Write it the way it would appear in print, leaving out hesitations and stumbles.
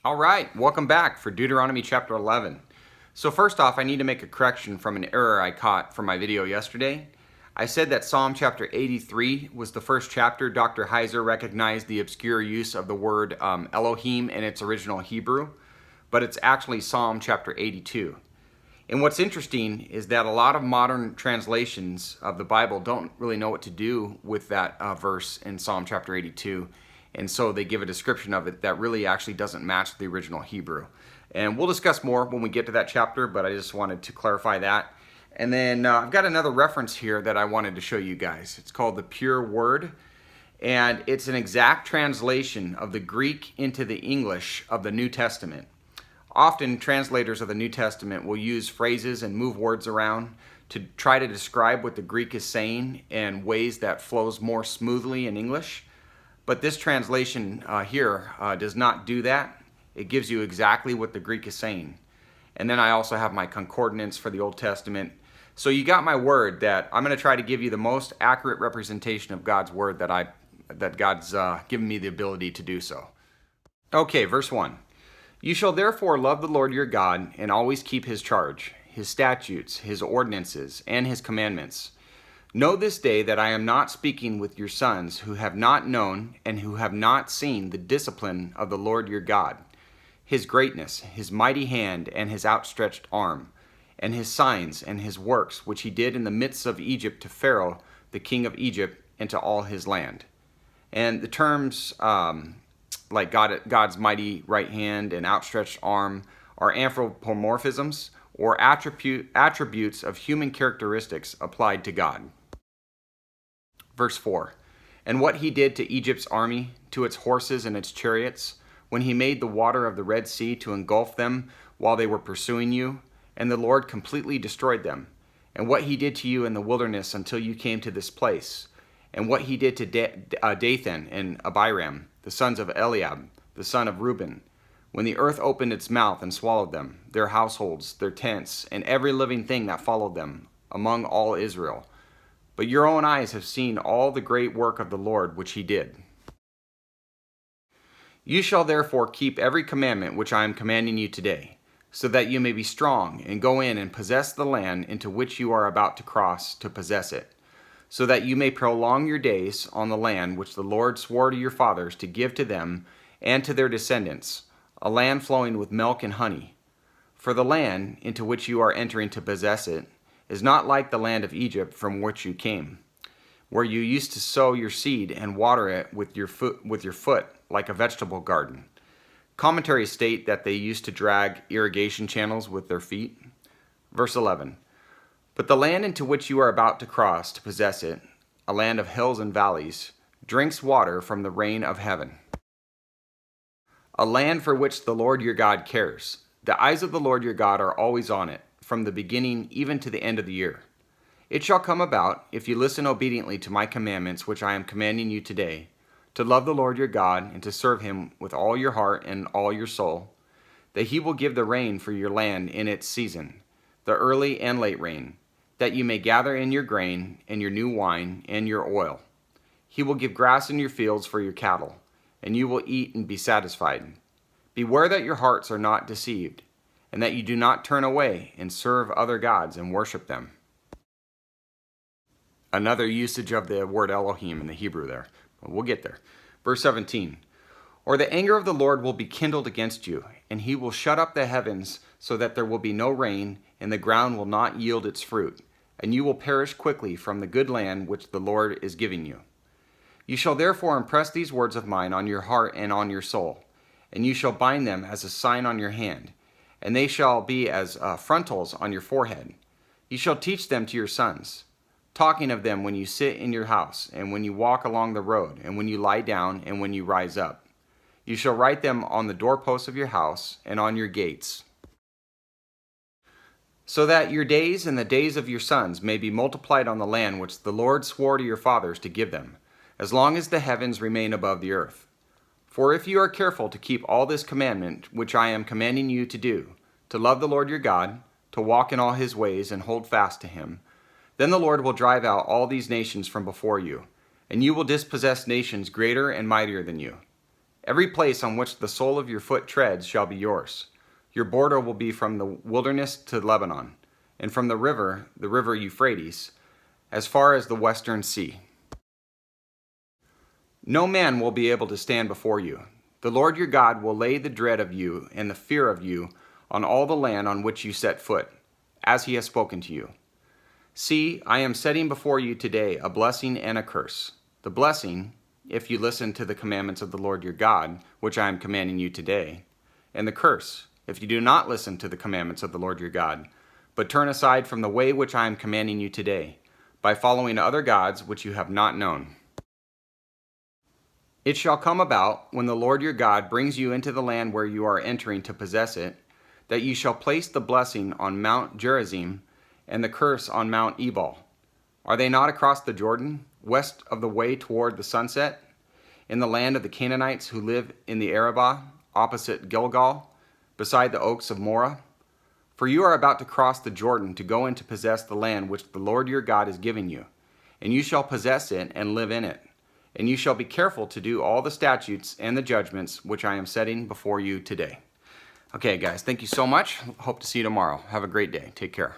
All right, welcome back for Deuteronomy chapter 11. So first off, I need to make a correction from an error I caught from my video yesterday. I said that Psalm chapter 83 was the first chapter. Dr. Heiser recognized the obscure use of the word Elohim in its original Hebrew, but it's actually Psalm chapter 82. And what's interesting is that a lot of modern translations of the Bible don't really know what to do with that verse in Psalm chapter 82. And so they give a description of it that really actually doesn't match the original Hebrew. And we'll discuss more when we get to that chapter, but I just wanted to clarify that. And then I've got another reference here that I wanted to show you guys. It's called the Pure Word, and it's an exact translation of the Greek into the English of the New Testament. Often translators of the New Testament will use phrases and move words around to try to describe what the Greek is saying in ways that flows more smoothly in English. But this translation here does not do that. It gives you exactly what the Greek is saying. And then I also have my concordance for the Old Testament. So you got my word that I'm going to try to give you the most accurate representation of God's word that God's given me the ability to do so. Okay, verse 1. You shall therefore love the Lord your God and always keep his charge, his statutes, his ordinances, and his commandments. Know this day that I am not speaking with your sons who have not known and who have not seen the discipline of the Lord your God, his greatness, his mighty hand, and his outstretched arm, and his signs and his works which he did in the midst of Egypt to Pharaoh, the king of Egypt, and to all his land. And the terms like God's mighty right hand and outstretched arm are anthropomorphisms or attributes of human characteristics applied to God. Verse 4, and what he did to Egypt's army, to its horses and its chariots, when he made the water of the Red Sea to engulf them while they were pursuing you, and the Lord completely destroyed them, and what he did to you in the wilderness until you came to this place, and what he did to Dathan and Abiram, the sons of Eliab, the son of Reuben, when the earth opened its mouth and swallowed them, their households, their tents, and every living thing that followed them, among all Israel. But your own eyes have seen all the great work of the Lord which he did. You shall therefore keep every commandment which I am commanding you today, so that you may be strong and go in and possess the land into which you are about to cross to possess it, so that you may prolong your days on the land which the Lord swore to your fathers to give to them and to their descendants, a land flowing with milk and honey. For the land into which you are entering to possess it is not like the land of Egypt from which you came, where you used to sow your seed and water it with your foot like a vegetable garden. Commentaries state that they used to drag irrigation channels with their feet. Verse 11, but the land into which you are about to cross to possess it, a land of hills and valleys, drinks water from the rain of heaven. A land for which the Lord your God cares. The eyes of the Lord your God are always on it, from the beginning even to the end of the year. It shall come about, if you listen obediently to my commandments which I am commanding you today, to love the Lord your God and to serve him with all your heart and all your soul, that he will give the rain for your land in its season, the early and late rain, that you may gather in your grain and your new wine and your oil. He will give grass in your fields for your cattle, and you will eat and be satisfied. Beware that your hearts are not deceived, and that you do not turn away and serve other gods and worship them. Another usage of the word Elohim in the Hebrew there. But we'll get there. Verse 17. Or the anger of the Lord will be kindled against you, and he will shut up the heavens so that there will be no rain, and the ground will not yield its fruit, and you will perish quickly from the good land which the Lord is giving you. You shall therefore impress these words of mine on your heart and on your soul, and you shall bind them as a sign on your hand, and they shall be as frontals on your forehead. You shall teach them to your sons, talking of them when you sit in your house, and when you walk along the road, and when you lie down, and when you rise up. You shall write them on the doorposts of your house and on your gates, so that your days and the days of your sons may be multiplied on the land which the Lord swore to your fathers to give them, as long as the heavens remain above the earth. For if you are careful to keep all this commandment which I am commanding you to do, to love the Lord your God, to walk in all his ways and hold fast to him, then the Lord will drive out all these nations from before you, and you will dispossess nations greater and mightier than you. Every place on which the sole of your foot treads shall be yours. Your border will be from the wilderness to Lebanon, and from the river Euphrates, as far as the western sea. No man will be able to stand before you. The Lord your God will lay the dread of you and the fear of you on all the land on which you set foot, as he has spoken to you. See, I am setting before you today a blessing and a curse. The blessing, if you listen to the commandments of the Lord your God, which I am commanding you today, and the curse, if you do not listen to the commandments of the Lord your God, but turn aside from the way which I am commanding you today, by following other gods which you have not known. It shall come about, when the Lord your God brings you into the land where you are entering to possess it, that you shall place the blessing on Mount Gerizim and the curse on Mount Ebal. Are they not across the Jordan, west of the way toward the sunset, in the land of the Canaanites who live in the Arabah, opposite Gilgal, beside the oaks of Moreh? For you are about to cross the Jordan to go in to possess the land which the Lord your God is giving you, and you shall possess it and live in it. And you shall be careful to do all the statutes and the judgments which I am setting before you today. Okay, guys, thank you so much. Hope to see you tomorrow. Have a great day. Take care.